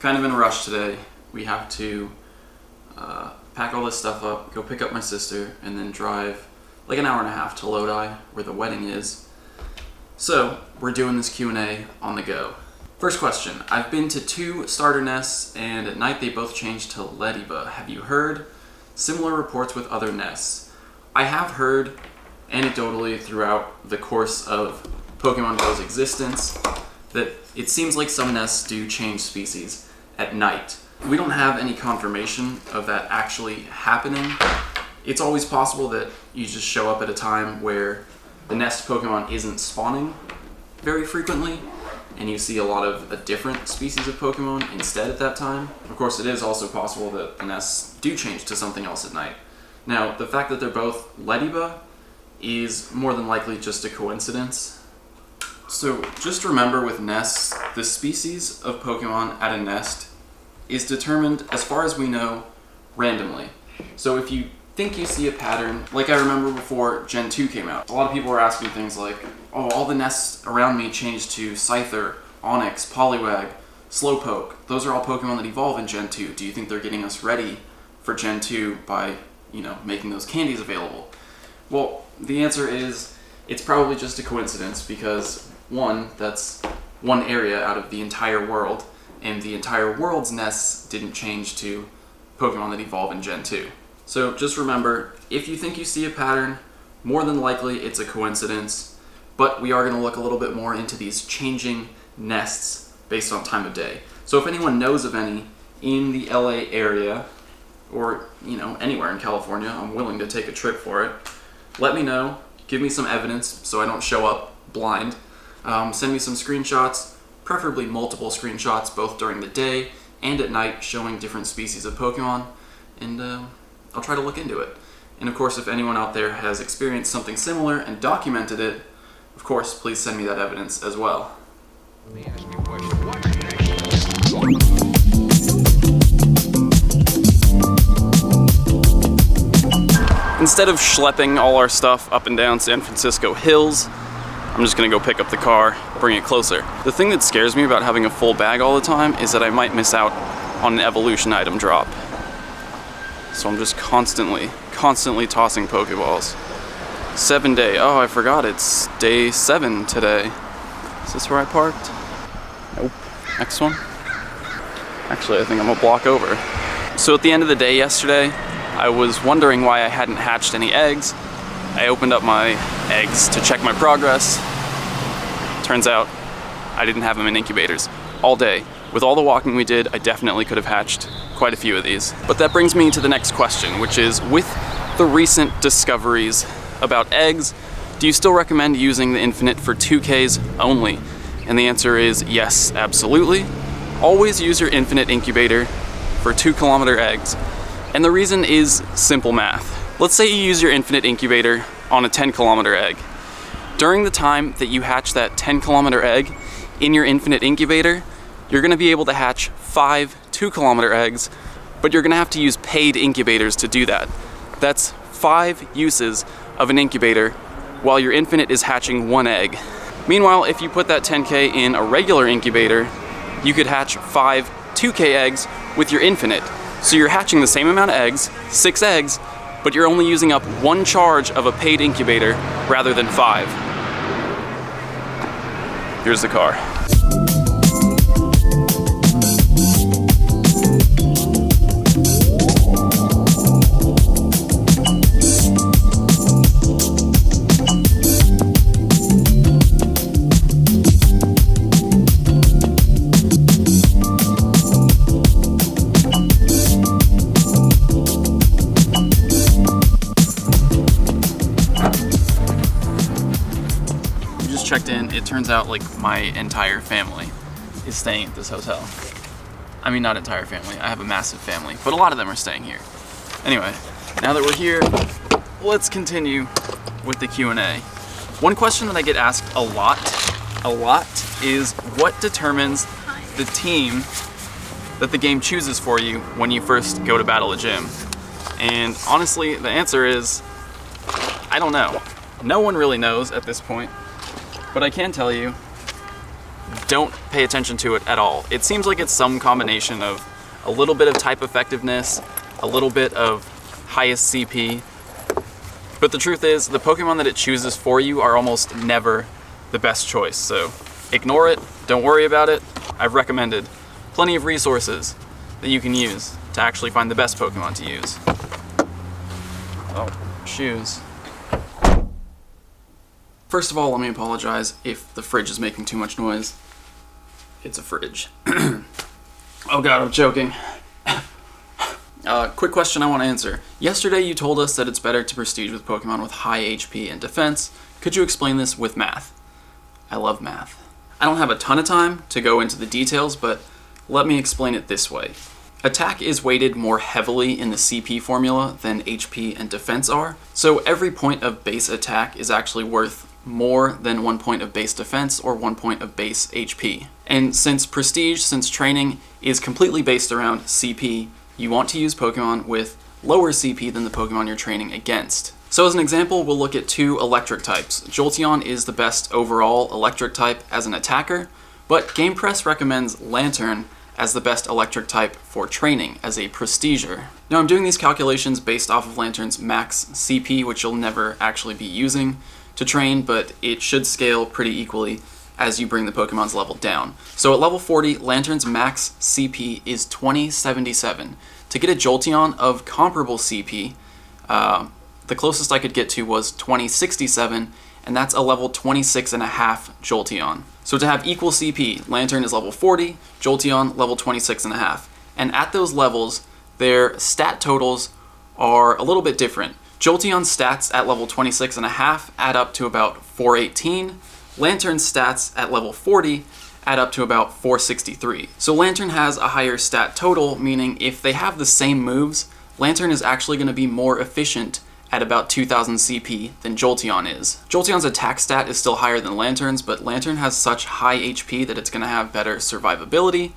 kind of in a rush today. We have to pack all this stuff up, go pick up my sister, and then drive like an hour and a half to Lodi, where the wedding is. So we're doing this Q&A on the go. First question, I've been to 2 starter nests, and at night they both changed to Blvd. Have you heard similar reports with other nests? I have heard anecdotally throughout the course of Pokemon Go's existence that it seems like some nests do change species at night. We don't have any confirmation of that actually happening. It's always possible that you just show up at a time where the nest Pokemon isn't spawning very frequently, and you see a lot of a different species of Pokemon instead at that time. Of course, it is also possible that the nests do change to something else at night. Now, the fact that they're both Blvd is more than likely just a coincidence. So just remember with nests, the species of Pokemon at a nest is determined, as far as we know, randomly. So if you think you see a pattern, like I remember before Gen 2 came out, a lot of people were asking things like, oh, all the nests around me changed to Scyther, Onix, Poliwag, Slowpoke. Those are all Pokemon that evolve in Gen 2. Do you think they're getting us ready for Gen 2 by, making those candies available? Well, the answer is it's probably just a coincidence because, one, that's one area out of the entire world, and the entire world's nests didn't change to Pokemon that evolve in Gen 2. So just remember, if you think you see a pattern, more than likely it's a coincidence, but we are going to look a little bit more into these changing nests based on time of day. So if anyone knows of any in the LA area, or anywhere in California, I'm willing to take a trip for it. Let me know, give me some evidence so I don't show up blind. Send me some screenshots, preferably multiple screenshots, both during the day and at night, showing different species of Pokemon, and I'll try to look into it. And of course, if anyone out there has experienced something similar and documented it, of course, please send me that evidence as well. Let me ask you a question. What's next? Instead of schlepping all our stuff up and down San Francisco hills, I'm just gonna go pick up the car, bring it closer. The thing that scares me about having a full bag all the time is that I might miss out on an evolution item drop. So I'm just constantly tossing Pokeballs. 7-day, oh, I forgot, it's day 7 today. Is this where I parked? Nope. Next one? Actually, I think I'm a block over. So at the end of the day yesterday, I was wondering why I hadn't hatched any eggs. I opened up my eggs to check my progress. Turns out I didn't have them in incubators all day. With all the walking we did, I definitely could have hatched quite a few of these. But that brings me to the next question, which is, with the recent discoveries about eggs, do you still recommend using the Infinite for 2Ks only? And the answer is yes, absolutely. Always use your Infinite incubator for 2-kilometer eggs. And the reason is simple math. Let's say you use your Infinite incubator on a 10-kilometer egg. During the time that you hatch that 10-kilometer egg in your Infinite incubator, you're gonna be able to hatch 5 2-kilometer eggs, but you're gonna have to use paid incubators to do that. That's 5 uses of an incubator while your Infinite is hatching 1 egg. Meanwhile, if you put that 10K in a regular incubator, you could hatch 5 2K eggs with your Infinite. So you're hatching the same amount of eggs, 6 eggs, but you're only using up 1 charge of a paid incubator rather than 5. Here's the car. Checked in, it turns out like my entire family is staying at this hotel. I mean, not entire family, I have a massive family, but a lot of them are staying here. Anyway, now that we're here, let's continue with the Q&A. One question that I get asked a lot is what determines the team that the game chooses for you when you first go to battle a gym? And honestly, the answer is, I don't know. No one really knows at this point. But I can tell you don't pay attention to it at all. It seems like it's some combination of a little bit of type effectiveness, a little bit of highest CP, but the truth is, the Pokemon that it chooses for you are almost never the best choice, so ignore it, don't worry about it. I've recommended plenty of resources that you can use to actually find the best Pokemon to use. Oh, shoes. First of all, let me apologize if the fridge is making too much noise. It's a fridge. Oh god, I'm choking. Quick question I want to answer. Yesterday you told us that it's better to prestige with Pokemon with high HP and defense. Could you explain this with math? I love math. I don't have a ton of time to go into the details, but let me explain it this way. Attack is weighted more heavily in the CP formula than HP and defense are, so every point of base attack is actually worth more than 1 point of base defense or 1 point of base HP. And since training is completely based around CP, you want to use Pokemon with lower CP than the Pokemon you're training against. So as an example, we'll look at 2 electric types. Jolteon is the best overall electric type as an attacker, but GamePress recommends Lantern as the best electric type for training as a prestiger. Now I'm doing these calculations based off of Lantern's max CP, which you'll never actually be using to train, but it should scale pretty equally as you bring the Pokemon's level down. So at level 40, Lantern's max CP is 2077. To get a Jolteon of comparable CP, the closest I could get to was 2067, and that's a level 26.5 Jolteon. So to have equal CP, Lantern is level 40, Jolteon level 26.5. And at those levels, their stat totals are a little bit different. Jolteon's stats at level 26.5 add up to about 418. Lantern's stats at level 40 add up to about 463. So Lantern has a higher stat total, meaning if they have the same moves, Lantern is actually going to be more efficient at about 2000 CP than Jolteon is. Jolteon's attack stat is still higher than Lantern's, but Lantern has such high HP that it's going to have better survivability.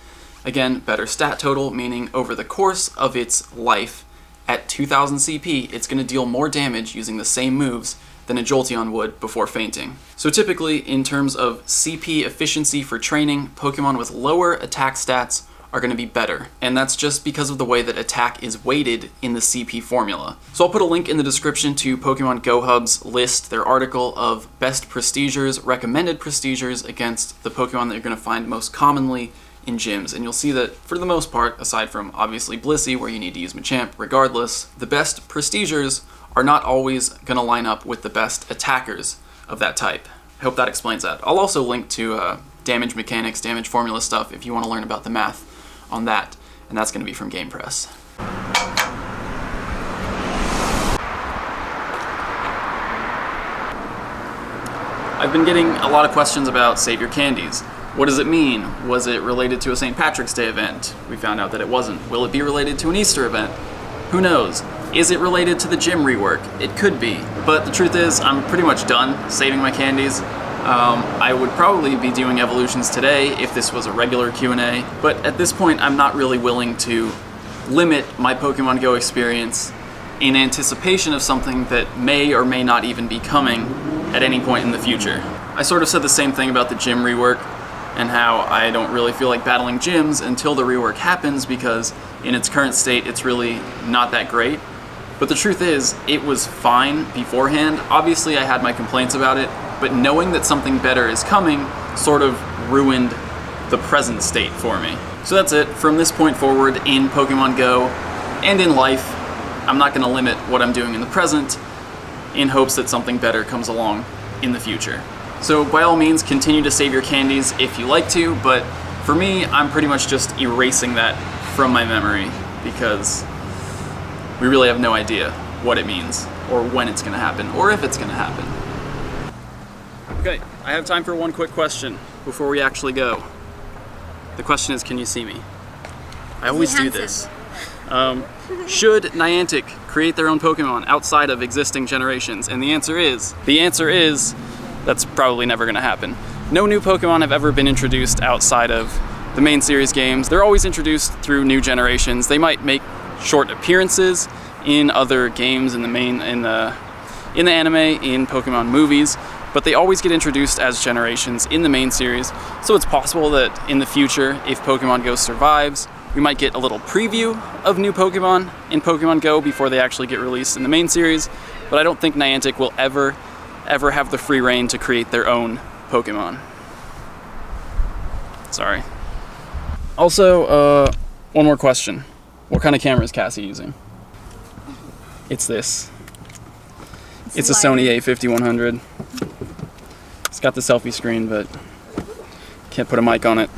Again, better stat total, meaning over the course of its life, at 2000 CP, it's going to deal more damage using the same moves than a Jolteon would before fainting. So typically, in terms of CP efficiency for training, Pokemon with lower attack stats are going to be better, and that's just because of the way that attack is weighted in the CP formula. So I'll put a link in the description to Pokemon Go Hub's list, their article of best prestigers, recommended prestigers against the Pokemon that you're going to find most commonly in gyms, and you'll see that for the most part, aside from obviously Blissey where you need to use Machamp regardless, the best prestigers are not always going to line up with the best attackers of that type. I hope that explains that. I'll also link to damage mechanics, damage formula stuff if you want to learn about the math on that, and that's going to be from GamePress. I've been getting a lot of questions about Save Your Candies. What does it mean? Was it related to a St. Patrick's Day event? We found out that it wasn't. Will it be related to an Easter event? Who knows? Is it related to the gym rework? It could be, but the truth is I'm pretty much done saving my candies. I would probably be doing evolutions today if this was a regular Q&A, but at this point I'm not really willing to limit my Pokemon Go experience in anticipation of something that may or may not even be coming at any point in the future. I sort of said the same thing about the gym rework and how I don't really feel like battling gyms until the rework happens because in its current state it's really not that great. But the truth is, it was fine beforehand. Obviously I had my complaints about it, but knowing that something better is coming sort of ruined the present state for me. So that's it. From this point forward in Pokemon Go and in life, I'm not going to limit what I'm doing in the present in hopes that something better comes along in the future. So by all means, continue to save your candies if you like to, but for me, I'm pretty much just erasing that from my memory because we really have no idea what it means or when it's going to happen or if it's going to happen. Okay, I have time for one quick question before we actually go. The question is, can you see me? I always do this. Should Niantic create their own Pokemon outside of existing generations? And the answer is, that's probably never going to happen. No new Pokemon have ever been introduced outside of the main series games. They're always introduced through new generations. They might make short appearances in other games in the anime, in Pokemon movies, but they always get introduced as generations in the main series, so it's possible that in the future, if Pokemon Go survives, we might get a little preview of new Pokemon in Pokemon Go before they actually get released in the main series, but I don't think Niantic will ever have the free reign to create their own Pokemon. Sorry. Also, one more question. What kind of camera is Cassie using? It's this. It's a Sony a5100. It's got the selfie screen, but can't put a mic on it.